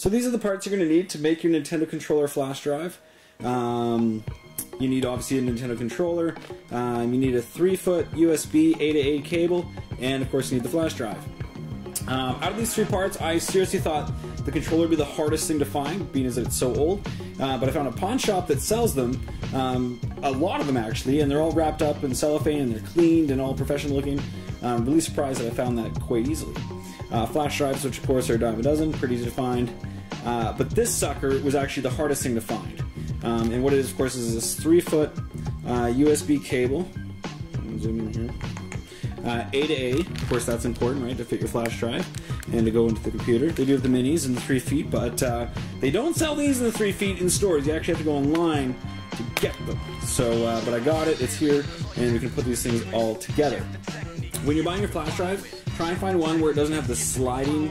So these are the parts you're going to need to make your Nintendo controller flash drive. You need obviously a Nintendo controller, you need a 3-foot USB A to A cable, and of course you need the flash drive. Out of these 3 parts, I seriously thought the controller would be the hardest thing to find, being as it's so old, but I found a pawn shop that sells them, a lot of them actually, and they're all wrapped up in cellophane and they're cleaned and all professional looking. I'm really surprised that I found that quite easily. Flash drives, which of course are a dime a dozen, pretty easy to find, but this sucker was actually the hardest thing to find. And what it is, of course, is this 3-foot USB cable. Zoom in here. A to A, of course, that's important, right, to fit your flash drive and to go into the computer. They do have the minis in the 3 feet, but they don't sell these in the 3 feet in stores. You actually have to go online to get them. So, but I got it. It's here, and we can put these things all together. When you're buying your flash drive, try and find one where it doesn't have the sliding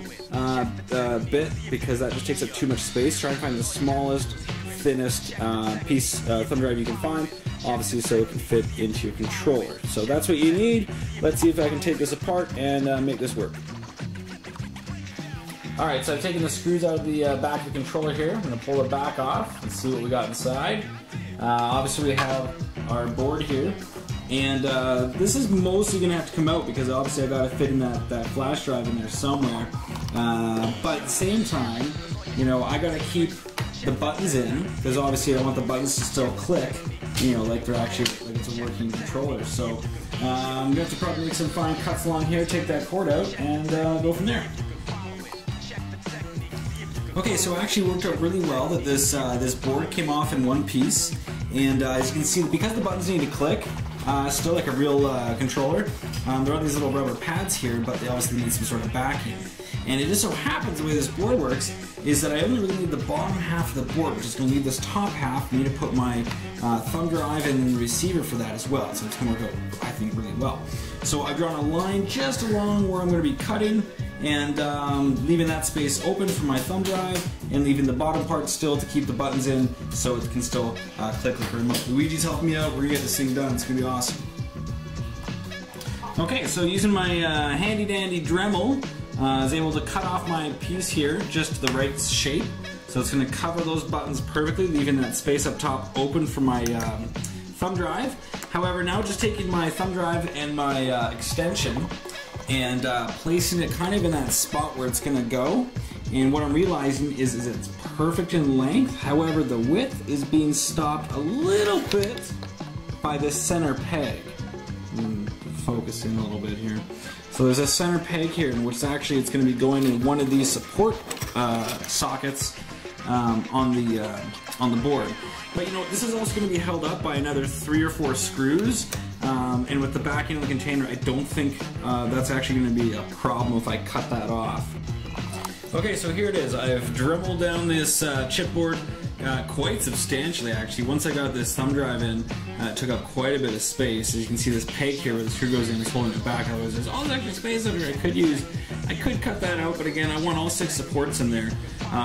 bit, because that just takes up too much space. Try and find the smallest, thinnest piece thumb drive you can find, obviously, so it can fit into your controller. So that's what you need. Let's see if I can take this apart and make this work. Alright, so I've taken the screws out of the back of the controller here. I'm going to pull it back off and see what we got inside. Obviously we have our board here, and this is mostly going to have to come out because obviously I got to fit in that flash drive in there somewhere. But at the same time, you know, I got to keep the buttons in, because obviously I want the buttons to still click, you know, like they're actually, like it's a working controller. So I'm going to have to probably make some fine cuts along here, take that cord out, and go from there. Okay, so it actually worked out really well that this board came off in one piece, and as you can see, because the buttons need to click, still like a real controller, there are these little rubber pads here, but they obviously need some sort of backing. And it just so happens the way this board works is that I only really need the bottom half of the board, which is going to leave this top half for me to put my thumb drive and the receiver for that as well. So it's going to work out, I think, really well. So I've drawn a line just along where I'm going to be cutting, and leaving that space open for my thumb drive, and leaving the bottom part still to keep the buttons in so it can still click like remote. Luigi's helping me out. We're going to get this thing done. It's going to be awesome. Okay, so using my handy dandy Dremel, I was able to cut off my piece here just the right shape. So it's going to cover those buttons perfectly, leaving that space up top open for my thumb drive. However, now just taking my thumb drive and my extension and placing it kind of in that spot where it's going to go. And what I'm realizing is it's perfect in length. However, the width is being stopped a little bit by this center peg. Focus in a little bit here. So there's a center peg here in which actually it's going to be going in one of these support sockets on the board. But you know, this is also going to be held up by another 3 or 4 screws, and with the backing of the container, I don't think that's actually going to be a problem if I cut that off. Okay, so here it is. I've dremeled down this chipboard quite substantially, actually. Once I got this thumb drive in, it took up quite a bit of space. As you can see, this peg here where the screw goes in is holding it back. Otherwise, there's all this extra space under I could use. I could cut that out, but again, I want all 6 supports in there.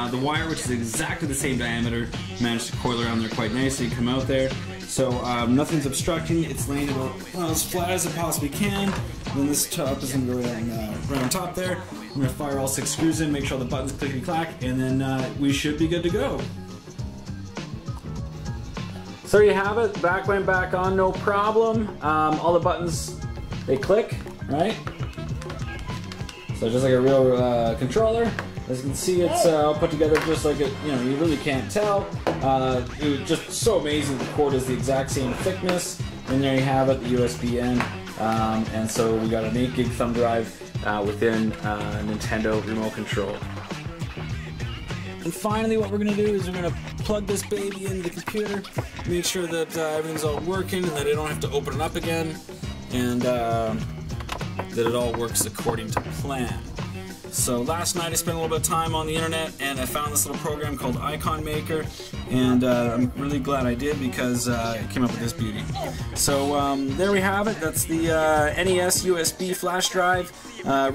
The wire, which is exactly the same diameter, managed to coil around there quite nicely, come out there. So nothing's obstructing. It's laying about as flat as it possibly can. And then this top is going to go right on top there. I'm going to fire all 6 screws in, make sure the buttons clickety clack, and then we should be good to go. So there you have it. Back went back on, no problem. All the buttons, they click, right? So just like a real controller. As you can see, it's all put together just like it. You know, you really can't tell. It was just so amazing. The cord is the exact same thickness, and there you have it, the USB end. And so we got an 8 gig thumb drive within Nintendo remote control. And finally, what we're going to do is we're going to plug this baby into the computer, make sure that everything's all working and that I don't have to open it up again, and that it all works according to plan. So last night I spent a little bit of time on the internet and I found this little program called Icon Maker, and I'm really glad I did because it came up with this beauty. So there we have it. That's the NES USB flash drive.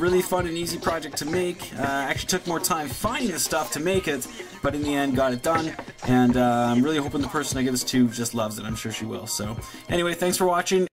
Really fun and easy project to make. Actually took more time finding the stuff to make it, but in the end got it done, and I'm really hoping the person I give this to just loves it. I'm sure she will. So anyway, thanks for watching.